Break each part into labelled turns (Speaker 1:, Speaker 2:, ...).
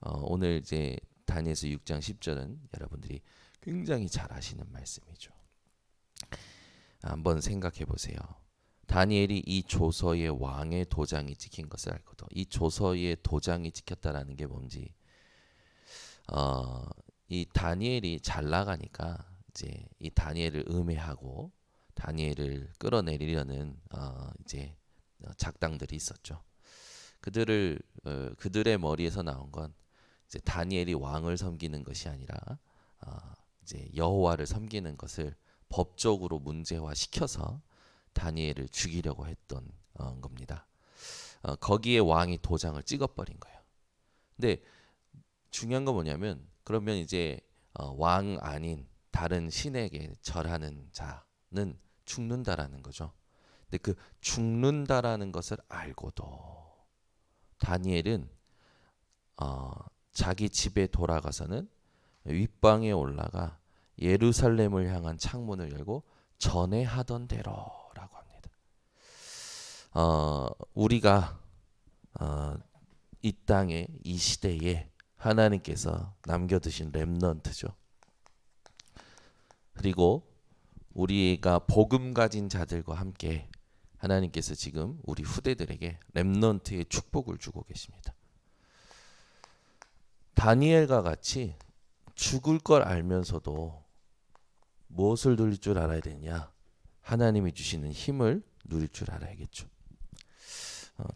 Speaker 1: 오늘 이제 다니엘서 6장 10절은 여러분들이 굉장히 잘 아시는 말씀이죠. 한번 생각해 보세요. 다니엘이 이 조서의 왕의 도장이 찍힌 것을 알고도 이 조서의 도장이 찍혔다라는 게 뭔지 이 다니엘이 잘 나가니까 이제 이 다니엘을 음해하고 다니엘을 끌어내리려는 이제 작당들이 있었죠. 그들의 머리에서 나온 건 이제 다니엘이 왕을 섬기는 것이 아니라 이제 여호와를 섬기는 것을 법적으로 문제화 시켜서 다니엘을 죽이려고 했던 겁니다. 거기에 왕이 도장을 찍어버린 거예요. 근데 중요한 건 뭐냐면 그러면 이제 왕 아닌 다른 신에게 절하는 자는 죽는다라는 거죠. 근데 그 죽는다라는 것을 알고도 다니엘은 자기 집에 돌아가서는 윗방에 올라가 예루살렘을 향한 창문을 열고 전에 하던 대로라고 합니다. 우리가 이 땅에 이 시대에 하나님께서 남겨두신 렘넌트죠. 그리고 우리가 복음 가진 자들과 함께 하나님께서 지금 우리 후대들에게 렘넌트의 축복을 주고 계십니다. 다니엘과 같이 죽을 걸 알면서도 무엇을 누릴 줄 알아야 되냐? 하나님이 주시는 힘을 누릴 줄 알아야겠죠.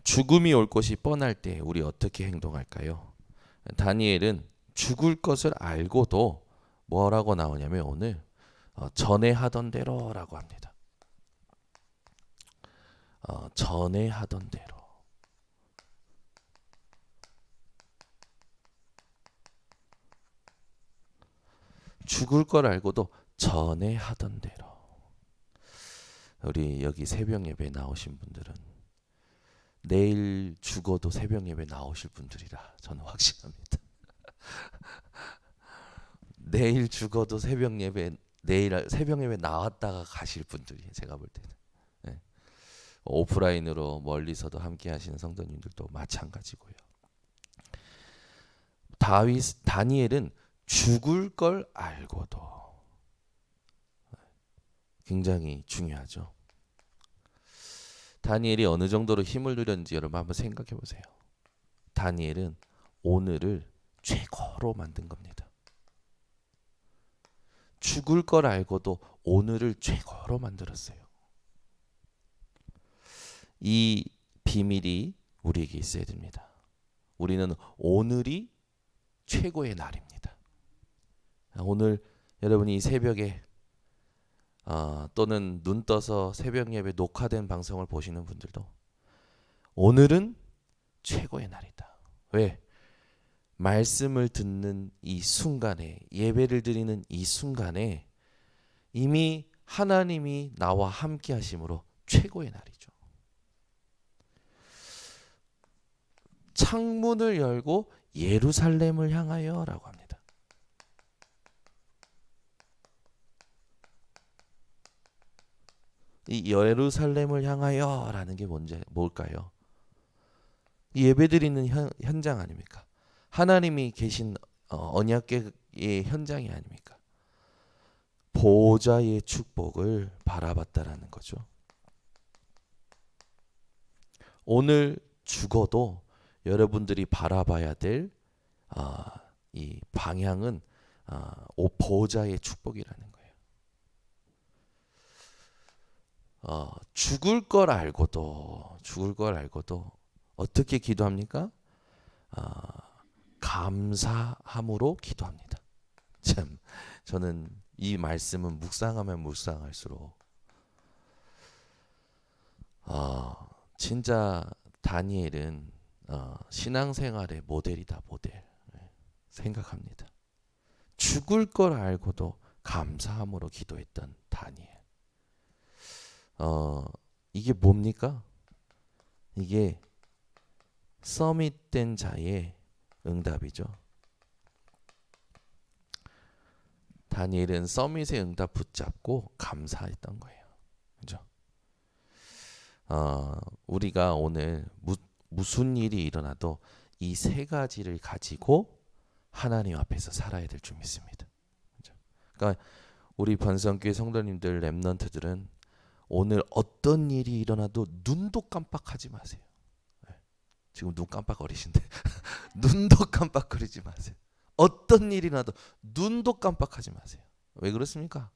Speaker 1: 죽음이 올 것이 뻔할 때 우리 어떻게 행동할까요? 다니엘은 죽을 것을 알고도 뭐라고 나오냐면 오늘 전에 하던 대로라고 합니다. 전에 하던 대로. 죽을 걸 알고도 전에 하던 대로. 우리 여기 새벽 예배 나오신 분들은 내일 죽어도 새벽 예배 나오실 분들이라 저는 확신합니다. 내일 죽어도 새벽 예배 내일 새벽 예배 나왔다가 가실 분들이 제가 볼 때는 네. 오프라인으로 멀리서도 함께 하시는 성도님들도 마찬가지고요. 다니엘은 죽을 걸 알고도 굉장히 중요하죠. 다니엘이 어느 정도로 힘을 누렸는지 여러분 한번 생각해 보세요. 다니엘은 오늘을 최고로 만든 겁니다. 죽을 걸 알고도 오늘을 최고로 만들었어요. 이 비밀이 우리에게 있어야 됩니다. 우리는 오늘이 최고의 날입니다. 오늘 여러분이 이 새벽에 또는 눈 떠서 새벽 예배 녹화된 방송을 보시는 분들도 오늘은 최고의 날이다. 왜? 말씀을 듣는 이 순간에 예배를 드리는 이 순간에 이미 하나님이 나와 함께 하심으로 최고의 날이죠. 창문을 열고 예루살렘을 향하여 라고 합니다. 이 예루살렘을 향하여 라는 게 뭘까요? 이 예배드리는 현장 아닙니까? 하나님이 계신 언약궤의 현장이 아닙니까? 보호자의 축복을 바라봤다라는 거죠. 오늘 죽어도 여러분들이 바라봐야 될 이 방향은 보호자의 축복이라는 거예요. 죽을 걸 알고도 어떻게 기도합니까? 감사함으로 기도합니다. 참 저는 이 말씀은 묵상하면 묵상할수록 진짜 다니엘은 신앙생활의 모델이다 모델 생각합니다. 죽을 걸 알고도 감사함으로 기도했던 다니엘. 이게 뭡니까? 이게 서밋된 자의 응답이죠. 다니엘은 서밋의 응답 붙잡고 감사했던 거예요. 그죠? 우리가 오늘 무슨 일이 일어나도 이 세 가지를 가지고 하나님 앞에서 살아야 될 줄 믿습니다. 그죠? 그러니까 우리 번성교회 성도님들 렘넌트들은 오늘 어떤 일이 일어나도 눈도 깜빡하지 마세요. 네. 지금 눈 깜빡거리신데 눈도 깜빡거리지 마세요. 어떤 일이 나도 눈도 깜빡하지 마세요. 왜 그렇습니까?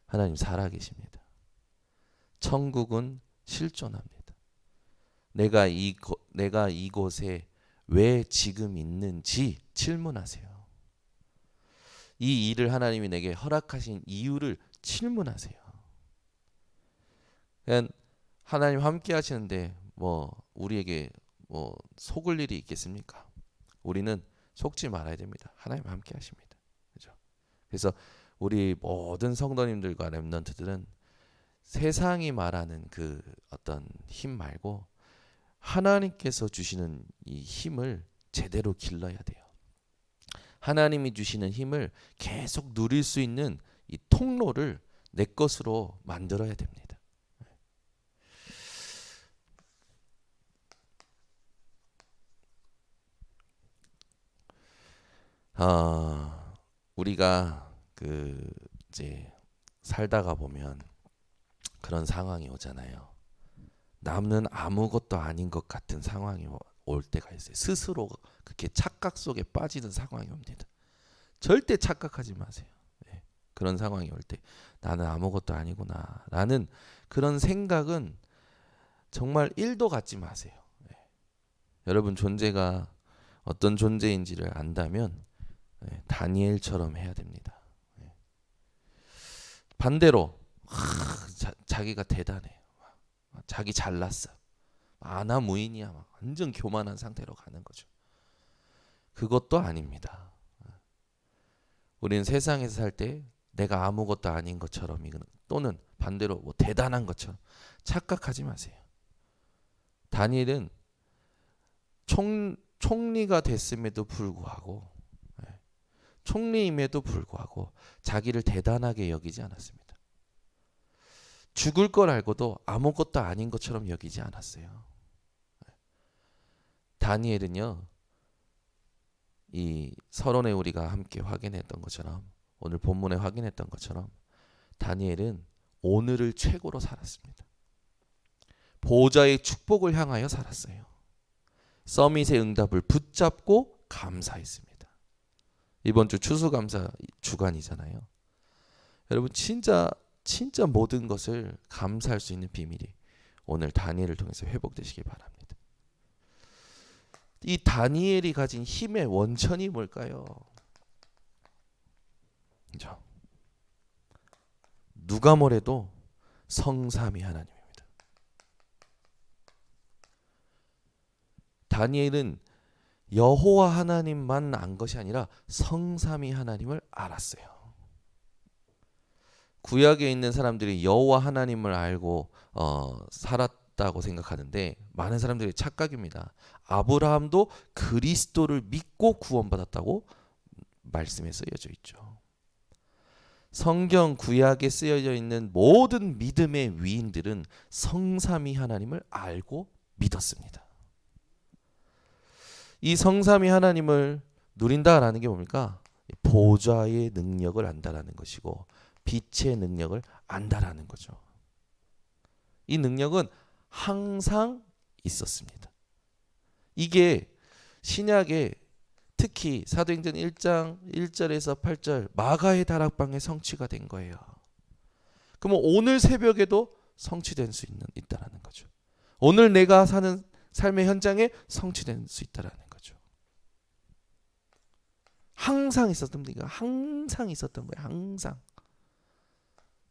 Speaker 1: 하나님 살아계십니다. 천국은 실존합니다. 내가 이곳에 왜 지금 있는지 질문하세요. 이 일을 하나님이 내게 허락하신 이유를 질문하세요. 그냥 하나님 함께 하시는데 뭐 우리에게 뭐 속을 일이 있겠습니까? 우리는 속지 말아야 됩니다. 하나님 함께 하십니다. 그죠? 그래서 우리 모든 성도님들과 렘넌트들은 세상이 말하는 그 어떤 힘 말고 하나님께서 주시는 이 힘을 제대로 길러야 돼요. 하나님이 주시는 힘을 계속 누릴 수 있는 이 통로를 내 것으로 만들어야 됩니다. 우리가 이제 살다가 보면 그런 상황이 오잖아요. 남은 아무것도 아닌 것 같은 상황이 올 때가 있어요. 스스로 그렇게 착각 속에 빠지는 상황이 옵니다. 절대 착각하지 마세요. 네. 그런 상황이 올 때 나는 아무것도 아니구나 라는 그런 생각은 정말 1도 갖지 마세요. 네. 여러분 존재가 어떤 존재인지를 안다면 다니엘처럼 해야 됩니다. 반대로 자기가 대단해, 자기 잘났어, 아나무인이야, 막 완전 교만한 상태로 가는 거죠. 그것도 아닙니다. 우리는 세상에서 살 때 내가 아무것도 아닌 것처럼 또는 반대로 뭐 대단한 것처럼 착각하지 마세요. 다니엘은 총리가 됐음에도 불구하고 총리임에도 불구하고 자기를 대단하게 여기지 않았습니다. 죽을 걸 알고도 아무것도 아닌 것처럼 여기지 않았어요. 다니엘은요, 이 서론에 우리가 함께 확인했던 것처럼, 오늘 본문에 확인했던 것처럼 다니엘은 오늘을 최고로 살았습니다. 보호자의 축복을 향하여 살았어요. 서밋의 응답을 붙잡고 감사했습니다. 이번 주 추수감사 주간이잖아요. 여러분 진짜 모든 것을 감사할 수 있는 비밀이 오늘 다니엘을 통해서 회복되시기 바랍니다. 이 다니엘이 가진 힘의 원천이 뭘까요? 그렇죠? 누가 뭐래도 성삼위 하나님입니다. 다니엘은 여호와 하나님만 안 것이 아니라 성삼위 하나님을 알았어요. 구약에 있는 사람들이 여호와 하나님을 알고 살았다고 생각하는데 많은 사람들이 착각입니다. 아브라함도 그리스도를 믿고 구원받았다고 말씀에 쓰여져 있죠. 성경 구약에 쓰여져 있는 모든 믿음의 위인들은 성삼위 하나님을 알고 믿었습니다. 이 성삼위 하나님을 누린다라는 게 뭡니까? 보좌의 능력을 안다라는 것이고 빛의 능력을 안다라는 거죠. 이 능력은 항상 있었습니다. 이게 신약에 특히 사도행전 1장 1절에서 8절 마가의 다락방에 성취가 된 거예요. 그러면 오늘 새벽에도 성취될 수 있다라는 거죠. 오늘 내가 사는 삶의 현장에 성취될 수 있다라는 거죠. 항상 있었던 거예요. 항상 있었던 거예요. 항상.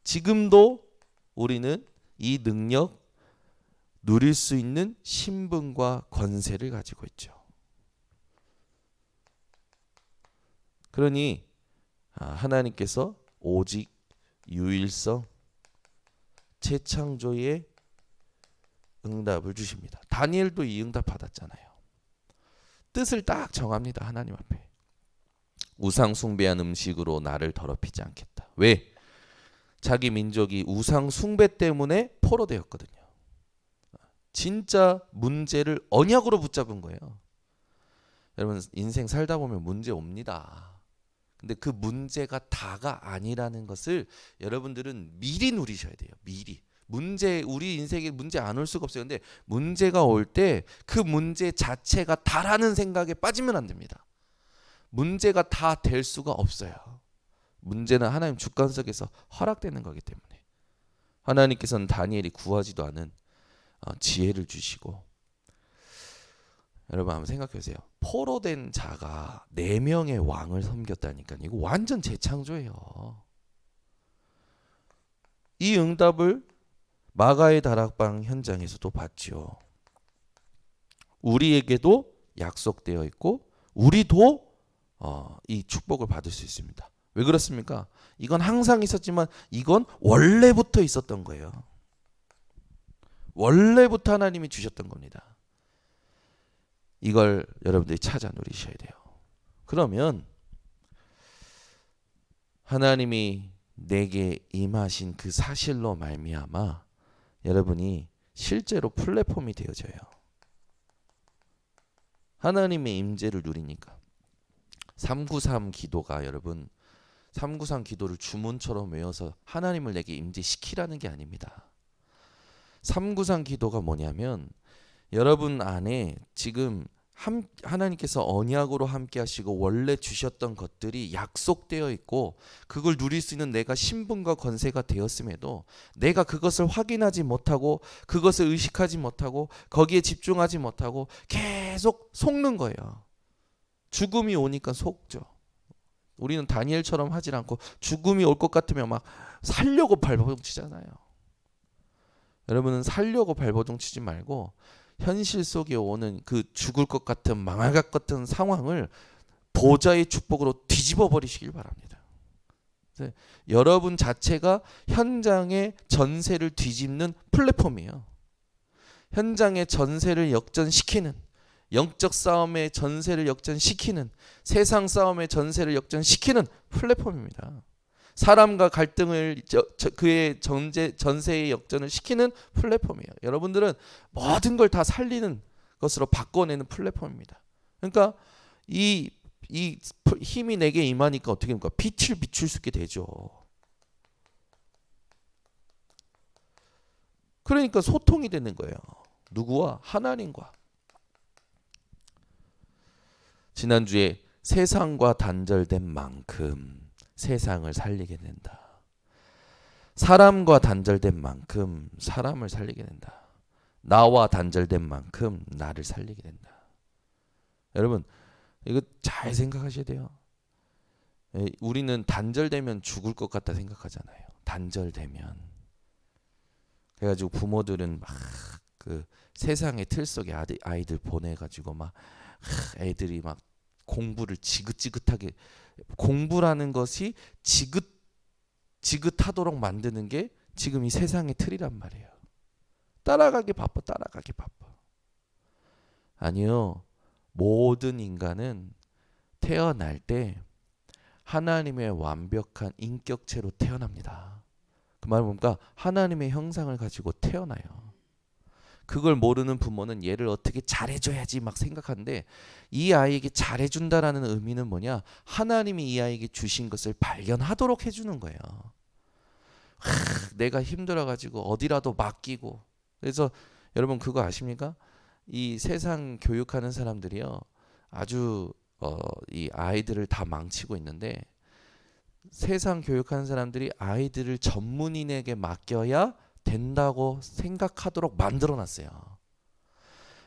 Speaker 1: 지금도 우리는 이 능력 누릴 수 있는 신분과 권세를 가지고 있죠. 그러니 하나님께서 오직 유일성 재창조의 응답을 주십니다. 다니엘도 이 응답 받았잖아요. 뜻을 딱 정합니다. 하나님 앞에. 우상 숭배한 음식으로 나를 더럽히지 않겠다. 왜? 자기 민족이 우상 숭배 때문에 포로되었거든요. 진짜 문제를 언약으로 붙잡은 거예요. 여러분 인생 살다 보면 문제 옵니다. 근데 그 문제가 다가 아니라는 것을 여러분들은 미리 누리셔야 돼요. 미리. 우리 인생에 문제 안 올 수가 없어요. 근데 문제가 올 때 그 문제 자체가 다라는 생각에 빠지면 안 됩니다. 문제가 다 될 수가 없어요. 문제는 하나님 주권석에서 허락되는 거기 때문에 하나님께서는 다니엘이 구하지도 않은 지혜를 주시고, 여러분 한번 생각해 보세요. 포로된 자가 4명의 왕을 섬겼다니까. 이거 완전 재창조예요. 이 응답을 마가의 다락방 현장에서도 봤지요. 우리에게도 약속되어 있고 우리도 이 축복을 받을 수 있습니다. 왜 그렇습니까? 이건 항상 있었지만 이건 원래부터 있었던 거예요. 원래부터 하나님이 주셨던 겁니다. 이걸 여러분들이 찾아 누리셔야 돼요. 그러면 하나님이 내게 임하신 그 사실로 말미암아 여러분이 실제로 플랫폼이 되어져요. 하나님의 임재를 누리니까. 393 기도가 여러분 393 기도를 주문처럼 외워서 하나님을 내게 임재시키라는 게 아닙니다. 393 기도가 뭐냐면 여러분 안에 지금 하나님께서 언약으로 함께 하시고 원래 주셨던 것들이 약속되어 있고 그걸 누릴 수 있는 내가 신분과 권세가 되었음에도 내가 그것을 확인하지 못하고 그것을 의식하지 못하고 거기에 집중하지 못하고 계속 속는 거예요. 죽음이 오니까 속죠. 우리는 다니엘처럼 하질 않고 죽음이 올 것 같으면 막 살려고 발버둥 치잖아요. 여러분은 살려고 발버둥 치지 말고 현실 속에 오는 그 죽을 것 같은 망할 것 같은 상황을 보좌의 축복으로 뒤집어 버리시길 바랍니다. 여러분 자체가 현장의 전세를 뒤집는 플랫폼이에요. 현장의 전세를 역전시키는, 영적 싸움의 전세를 역전시키는, 세상 싸움의 전세를 역전시키는 플랫폼입니다. 사람과 갈등을 그의 전세의 역전을 시키는 플랫폼이에요. 여러분들은 모든 걸 다 살리는 것으로 바꿔내는 플랫폼입니다. 그러니까 이 힘이 내게 임하니까 어떻게 됩니까? 빛을 비출 수 있게 되죠. 그러니까 소통이 되는 거예요. 누구와? 하나님과. 지난주에 세상과 단절된 만큼 세상을 살리게 된다. 사람과 단절된 만큼 사람을 살리게 된다. 나와 단절된 만큼 나를 살리게 된다. 여러분 이거 잘 생각하셔야 돼요. 우리는 단절되면 죽을 것 같다 생각하잖아요. 단절되면. 그래가지고 부모들은 막 그 세상의 틀 속에 아이들 보내가지고 막 애들이 막 공부를 지긋지긋하게, 공부라는 것이 지긋하도록 만드는 게 지금 이 세상의 틀이란 말이에요. 따라가기 바빠. 아니요. 모든 인간은 태어날 때 하나님의 완벽한 인격체로 태어납니다. 그 말은 뭡니까? 하나님의 형상을 가지고 태어나요. 그걸 모르는 부모는 얘를 어떻게 잘해줘야지 막 생각하는데, 이 아이에게 잘해준다라는 의미는 뭐냐? 하나님이 이 아이에게 주신 것을 발견하도록 해주는 거예요. 내가 힘들어가지고 어디라도 맡기고. 그래서 여러분 그거 아십니까? 이 세상 교육하는 사람들이요, 아주 이 아이들을 다 망치고 있는데, 세상 교육하는 사람들이 아이들을 전문인에게 맡겨야 된다고 생각하도록 만들어놨어요.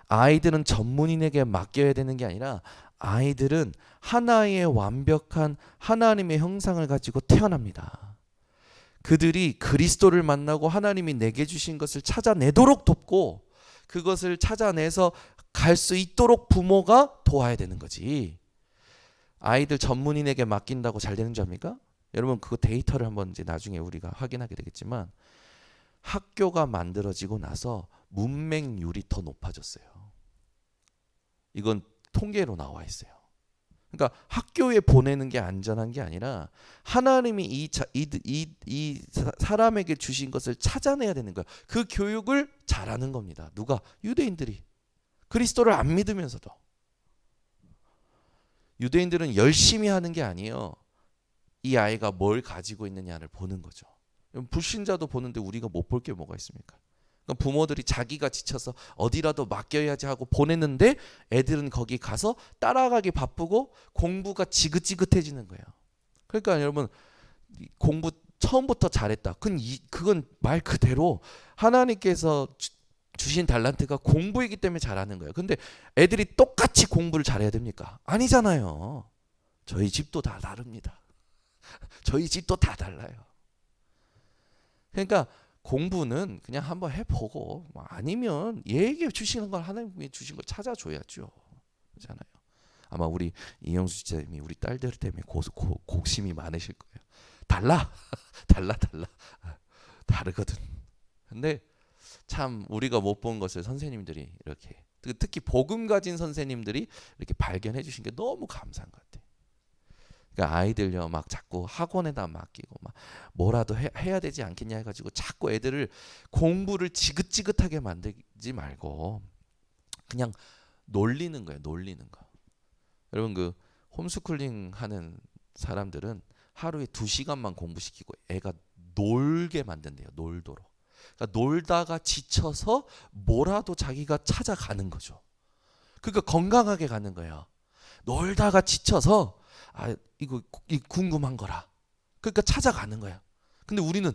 Speaker 1: 아이들은 전문인에게 맡겨야 되는 게 아니라 아이들은 하나의 완벽한 하나님의 형상을 가지고 태어납니다. 그들이 그리스도를 만나고 하나님이 내게 주신 것을 찾아내도록 돕고 그것을 찾아내서 갈 수 있도록 부모가 도와야 되는 거지. 아이들 전문인에게 맡긴다고 잘 되는 줄 압니까? 여러분 그거 데이터를 한번 이제 나중에 우리가 확인하게 되겠지만, 학교가 만들어지고 나서 문맹률이 더 높아졌어요. 이건 통계로 나와 있어요. 그러니까 학교에 보내는 게 안전한 게 아니라 하나님이 이 사람에게 주신 것을 찾아내야 되는 거예요. 그 교육을 잘하는 겁니다. 누가? 유대인들이. 그리스도를 안 믿으면서도. 유대인들은 열심히 하는 게 아니에요. 이 아이가 뭘 가지고 있느냐를 보는 거죠. 불신자도 보는데 우리가 못 볼 게 뭐가 있습니까? 그러니까 부모들이 자기가 지쳐서 어디라도 맡겨야지 하고 보냈는데 애들은 거기 가서 따라가기 바쁘고 공부가 지긋지긋해지는 거예요. 그러니까 여러분 공부 처음부터 잘했다. 그건 말 그대로 하나님께서 주신 달란트가 공부이기 때문에 잘하는 거예요. 근데 애들이 똑같이 공부를 잘해야 됩니까? 아니잖아요. 저희 집도 다 다릅니다. 저희 집도 다 달라요. 그러니까 공부는 그냥 한번 해보고 아니면 얘에게 주시는 걸 하나님이 주신 걸 찾아줘야죠. 그렇잖아요. 아마 우리 이영수 지사님이 우리 딸들 때문에 곡심이 많으실 거예요. 달라 다르거든. 근데 참 우리가 못 본 것을 선생님들이 이렇게 특히 복음 가진 선생님들이 이렇게 발견해 주신 게 너무 감사한 것 같아요. 그러니까 아이들요 막 자꾸 학원에다 맡기고 막 뭐라도 해야 되지 않겠냐 해가지고 자꾸 애들을 공부를 지긋지긋하게 만들지 말고 그냥 놀리는 거예요. 놀리는 거. 여러분 그 홈스쿨링 하는 사람들은 하루에 2시간만 공부시키고 애가 놀게 만든대요. 놀도록. 그러니까 놀다가 지쳐서 뭐라도 자기가 찾아가는 거죠. 그러니까 건강하게 가는 거예요. 놀다가 지쳐서 이거 궁금한 거라. 그러니까 찾아가는 거야. 근데 우리는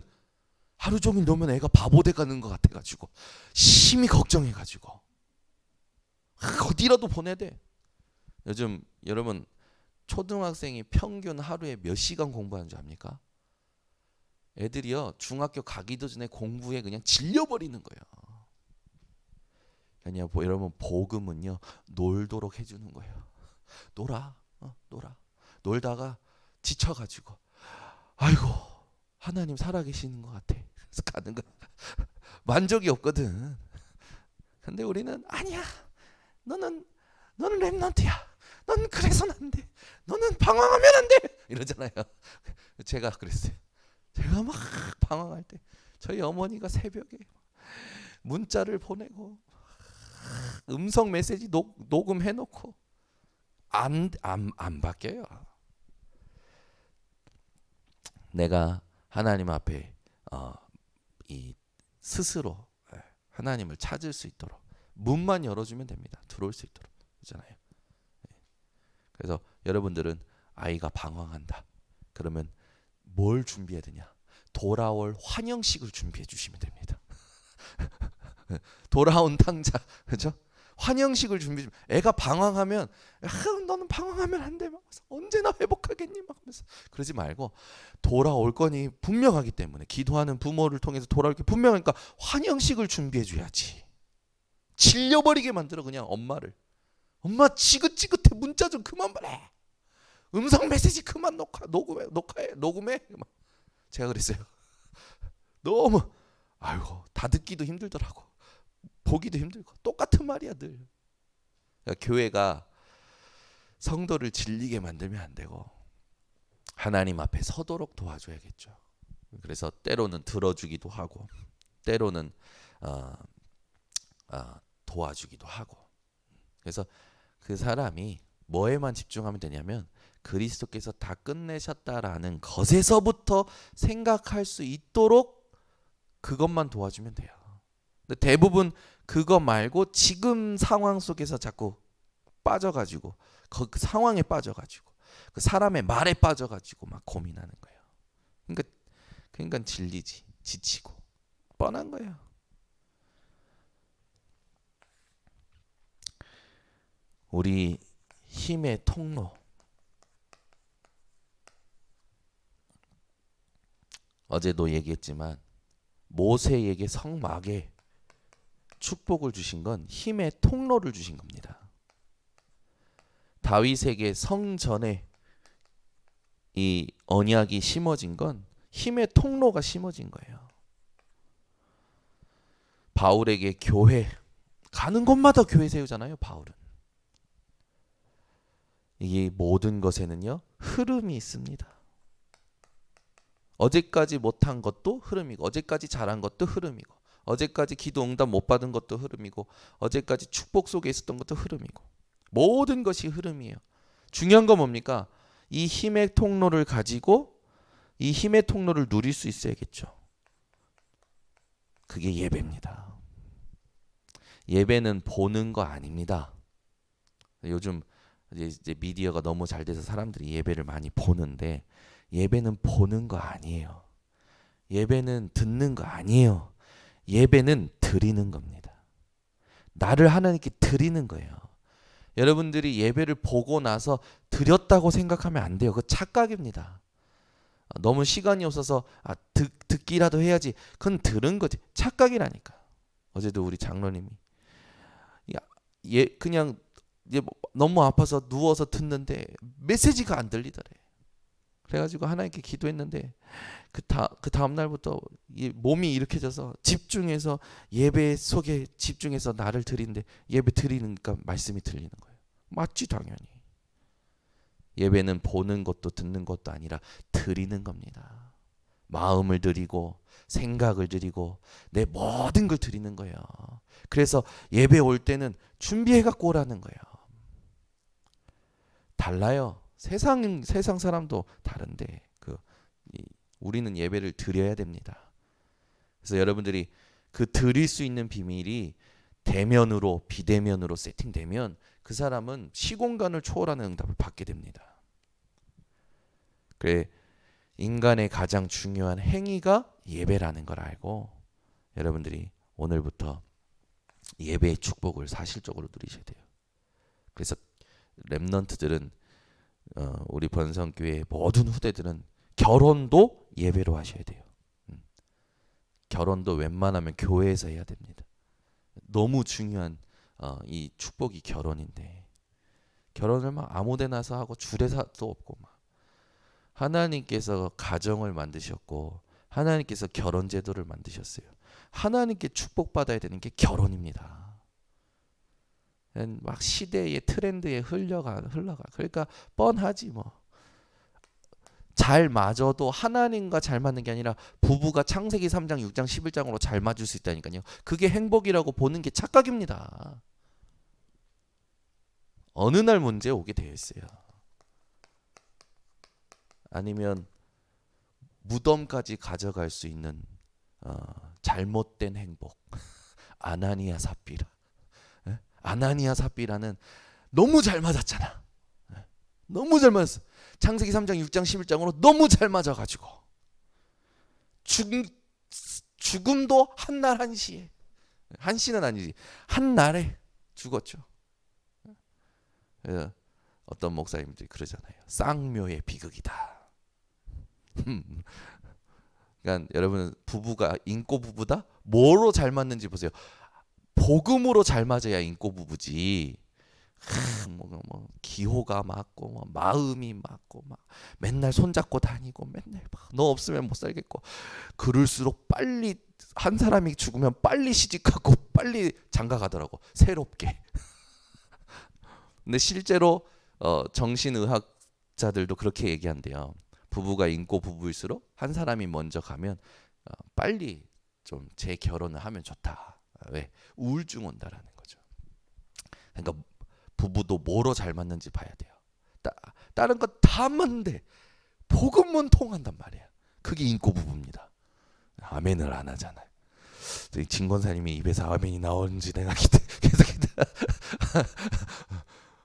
Speaker 1: 하루 종일 놀면 애가 바보 돼 가는 것 같아가지고 심히 걱정해가지고 어디라도 보내야 돼. 요즘 여러분 초등학생이 평균 하루에 몇 시간 공부하는 줄 압니까? 애들이요 중학교 가기도 전에 공부에 그냥 질려버리는 거예요. 그냥 여러분 복음은요 놀도록 해주는 거예요. 놀아. 놀다가 지쳐가지고 아이고 하나님 살아계시는 것 같아. 그래서 가는 거야. 만족이 없거든. 근데 우리는 아니야. 너는 랩런트야. 넌 그래서는 안 돼. 너는 방황하면 안 돼. 이러잖아요. 제가 그랬어요. 제가 막 방황할 때 저희 어머니가 새벽에 문자를 보내고 음성 메시지 녹음해놓고 안 바뀌어요. 내가 하나님 앞에 이 스스로 하나님을 찾을 수 있도록 문만 열어주면 됩니다. 들어올 수 있도록. 그렇잖아요. 그래서 여러분들은 아이가 방황한다. 그러면 뭘 준비해야 되냐? 돌아올 환영식을 준비해 주시면 됩니다. 돌아온 탕자, 그렇죠? 환영식을 준비해. 애가 방황하면 너는 방황하면 안 돼. 막 언제나 회복하겠니? 막 하면서 그러지 말고 돌아올 거니 분명하기 때문에 기도하는 부모를 통해서 돌아올 게 분명하니까 환영식을 준비해 줘야지. 질려버리게 만들어 그냥 엄마를. 엄마 지긋지긋해. 문자 좀 그만 보내. 음성 메시지 그만 녹음해. 제가 그랬어요. 너무 아이고 다 듣기도 힘들더라고. 보기도 힘들고 똑같은 말이야 늘. 그러니까 교회가 성도를 질리게 만들면 안 되고 하나님 앞에 서도록 도와줘야겠죠. 그래서 때로는 들어주기도 하고 때로는 도와주기도 하고. 그래서 그 사람이 뭐에만 집중하면 되냐면 그리스도께서 다 끝내셨다라는 것에서부터 생각할 수 있도록 그것만 도와주면 돼요. 근데 대부분 그거 말고 지금 상황 속에서 자꾸 빠져가지고 그 상황에 빠져가지고 그 사람의 말에 빠져가지고 막 고민하는 거예요. 그러니까 질리지, 지치고 뻔한 거예요. 우리 힘의 통로. 어제도 얘기했지만 모세에게 성막에 축복을 주신 건 힘의 통로를 주신 겁니다. 다윗에게 성전에 이 언약이 심어진 건 힘의 통로가 심어진 거예요. 바울에게 교회 가는 곳마다 교회 세우잖아요. 바울은. 이 모든 것에는요 흐름이 있습니다. 어제까지 못한 것도 흐름이고 어제까지 잘한 것도 흐름이고 어제까지 기도 응답 못 받은 것도 흐름이고 어제까지 축복 속에 있었던 것도 흐름이고 모든 것이 흐름이에요. 중요한 건 뭡니까? 이 힘의 통로를 가지고 이 힘의 통로를 누릴 수 있어야겠죠. 그게 예배입니다. 예배는 보는 거 아닙니다. 요즘 이제 미디어가 너무 잘 돼서 사람들이 예배를 많이 보는데 예배는 보는 거 아니에요. 예배는 듣는 거 아니에요. 예배는 드리는 겁니다. 나를 하나님께 드리는 거예요. 여러분들이 예배를 보고 나서 드렸다고 생각하면 안 돼요. 그거 착각입니다. 너무 시간이 없어서 듣기라도 해야지. 그건 들은 거지. 착각이라니까. 어제도 우리 장로님이 그냥 너무 아파서 누워서 듣는데 메시지가 안 들리더래. 그래가지고 하나님께 기도했는데 그 다음 날부터 몸이 일으켜져서 집중해서 예배 속에 집중해서 나를 드리는데 예배 드리니까 말씀이 들리는 거예요. 맞지 당연히. 예배는 보는 것도 듣는 것도 아니라 드리는 겁니다. 마음을 드리고 생각을 드리고 내 모든 걸 드리는 거예요. 그래서 예배 올 때는 준비해 갖고 오라는 거예요. 달라요. 세상 사람도 다른데 우리는 예배를 드려야 됩니다. 그래서 여러분들이 그 드릴 수 있는 비밀이 대면으로 비대면으로 세팅되면 그 사람은 시공간을 초월하는 응답을 받게 됩니다. 그래 인간의 가장 중요한 행위가 예배라는 걸 알고 여러분들이 오늘부터 예배의 축복을 사실적으로 누리셔야 돼요. 그래서 렘넌트들은 우리 번성교회 모든 후대들은 결혼도 예배로 하셔야 돼요. 결혼도 웬만하면 교회에서 해야 됩니다. 너무 중요한 이 축복이 결혼인데 결혼을 막 아무데나서 하고 주례사도 없고 막 하나님께서 가정을 만드셨고 하나님께서 결혼 제도를 만드셨어요. 하나님께 축복받아야 되는 게 결혼입니다. 막 시대의 트렌드에 흘러가. 그러니까 뻔하지 뭐. 잘 맞아도 하나님과 잘 맞는 게 아니라 부부가 창세기 3장, 6장, 11장으로 잘 맞을 수 있다니까요. 그게 행복이라고 보는 게 착각입니다. 어느 날 문제 오게 되어 있어요. 아니면 무덤까지 가져갈 수 있는 잘못된 행복. 아나니아 삽비라. 아나니아 삽비라는 너무 잘 맞았잖아. 너무 잘 맞았어. 창세기 3장 6장 11장으로 너무 잘 맞아가지고 죽음도 한 날 한시에 한시는 아니지 한 날에 죽었죠. 그래서 어떤 목사님들이 그러잖아요. 쌍묘의 비극이다. 그러니까 여러분 부부가 인꼬 부부다? 뭐로 잘 맞는지 보세요. 복음으로 잘 맞아야 인꼬 부부지. 기호가 맞고 마음이 맞고 막 맨날 손잡고 다니고 맨날 너 없으면 못 살겠고 그럴수록 빨리 한 사람이 죽으면 빨리 시집가고 빨리 장가가더라고 새롭게. 근데 실제로 정신의학자들도 그렇게 얘기한대요. 부부가 인고 부부일수록 한 사람이 먼저 가면 빨리 좀 재결혼을 하면 좋다. 왜? 우울증 온다라는 거죠. 그러니까 부부도 뭐로 잘 맞는지 봐야 돼요. 다른 거 다 맞는데 복음은 통한단 말이야. 그게 인고 부부입니다. 아멘을 안 하잖아요. 진권사님이 입에서 아멘이 나오는지 내가 계속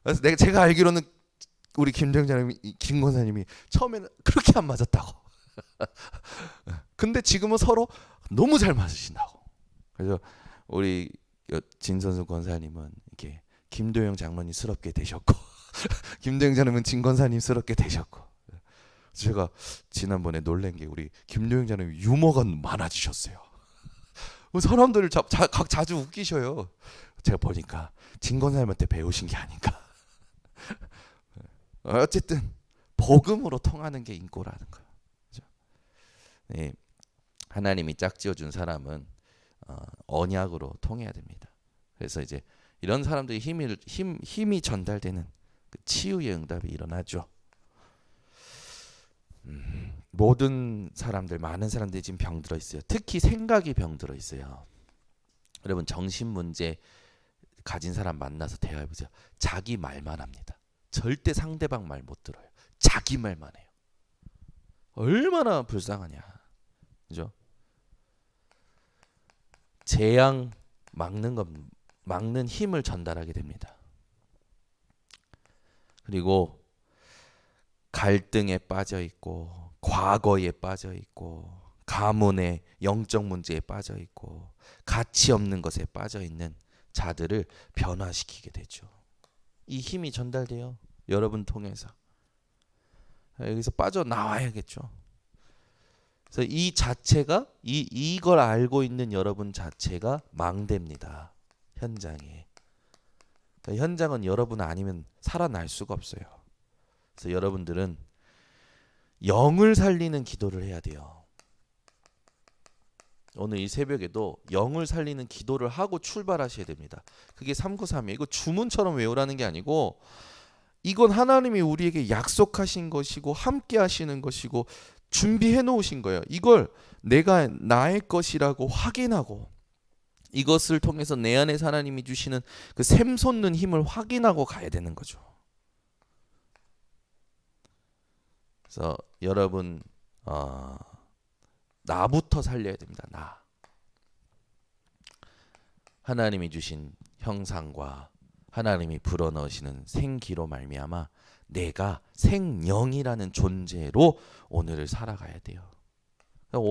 Speaker 1: 그래서 제가 알기로는 우리 김권사님이 처음에는 그렇게 안 맞았다고. 근데 지금은 서로 너무 잘 맞으신다고. 그래서 우리 진선수 권사님은 이렇게 김도영 장로님스럽게 되셨고 김도영 장로님은 진권사님스럽게 되셨고 제가 지난번에 놀란 게 우리 김도영 장로님 유머가 많아지셨어요. 사람들을 자주 웃기셔요. 제가 보니까 진권사님한테 배우신 게 아닌가. 어쨌든 복음으로 통하는 게 인고라는 거예요. 그렇죠? 네, 하나님이 짝지어준 사람은 언약으로 통해야 됩니다. 그래서 이제 이런 사람들이 힘이 전달되는 그 치유의 응답이 일어나죠. 모든 사람들, 많은 사람들이 지금 병들어 있어요. 특히 생각이 병들어 있어요. 여러분 정신 문제 가진 사람 만나서 대화해 보세요. 자기 말만 합니다. 절대 상대방 말 못 들어요. 자기 말만 해요. 얼마나 불쌍하냐. 그죠? 재앙 막는 힘을 전달하게 됩니다. 그리고 갈등에 빠져 있고, 과거에 빠져 있고, 가문의 영적 문제에 빠져 있고, 가치 없는 것에 빠져 있는 자들을 변화시키게 되죠. 이 힘이 전달돼요. 여러분 통해서. 여기서 빠져나와야겠죠. 그래서 이 자체가 이걸 알고 있는 여러분 자체가 망대입니다. 현장에. 그러니까 현장은 여러분 아니면 살아날 수가 없어요. 그래서 여러분들은 영을 살리는 기도를 해야 돼요. 오늘 이 새벽에도 영을 살리는 기도를 하고 출발하셔야 됩니다. 그게 393이에요. 이거 주문처럼 외우라는 게 아니고 이건 하나님이 우리에게 약속하신 것이고 함께 하시는 것이고 준비해 놓으신 거예요. 이걸 내가 나의 것이라고 확인하고 이것을 통해서 내 안에서 하나님이 주시는 그 샘솟는 힘을 확인하고 가야 되는 거죠. 그래서 여러분 나부터 살려야 됩니다. 나. 하나님이 주신 형상과 하나님이 불어넣으시는 생기로 말미암아 내가 생명이라는 존재로 오늘을 살아가야 돼요.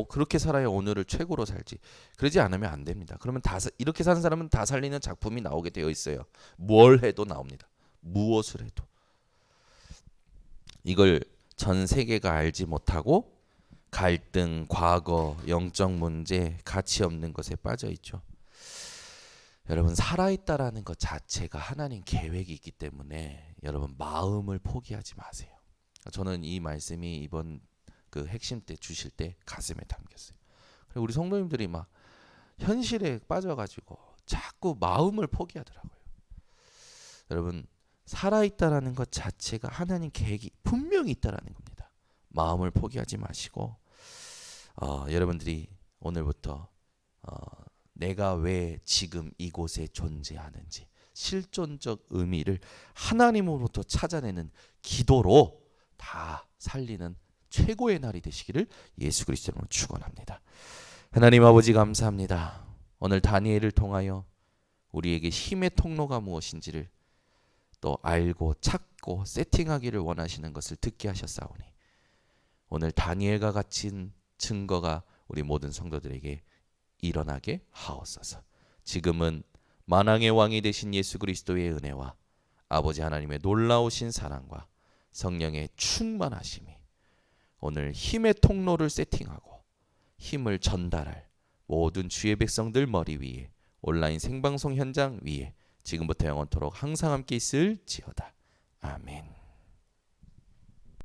Speaker 1: 그렇게 살아야 오늘을 최고로 살지. 그러지 않으면 안 됩니다. 그러면 이렇게 사는 사람은 다 살리는 작품이 나오게 되어 있어요. 뭘 해도 나옵니다. 무엇을 해도. 이걸 전 세계가 알지 못하고 갈등, 과거, 영적 문제, 가치 없는 것에 빠져 있죠. 여러분 살아있다라는 것 자체가 하나님 계획이 있기 때문에 여러분 마음을 포기하지 마세요. 저는 이 말씀이 이번 그 핵심 때 주실 때 가슴에 담겼어요. 우리 성도님들이 막 현실에 빠져가지고 자꾸 마음을 포기하더라고요. 여러분 살아있다라는 것 자체가 하나님 계획이 분명히 있다라는 겁니다. 마음을 포기하지 마시고 여러분들이 오늘부터 내가 왜 지금 이곳에 존재하는지 실존적 의미를 하나님으로부터 찾아내는 기도로 다 살리는 최고의 날이 되시기를 예수 그리스도로 축원합니다. 하나님 아버지 감사합니다. 오늘 다니엘을 통하여 우리에게 힘의 통로가 무엇인지를 또 알고 찾고 세팅하기를 원하시는 것을 듣게 하셨사오니 오늘 다니엘과 같은 증거가 우리 모든 성도들에게 일어나게 하옵소서. 지금은 만왕의 왕이 되신 예수 그리스도의 은혜와 아버지 하나님의 놀라우신 사랑과 성령의 충만하심이 오늘 힘의 통로를 세팅하고 힘을 전달할 모든 주의 백성들 머리 위에 온라인 생방송 현장 위에 지금부터 영원토록 항상 함께 있을지어다. 아멘.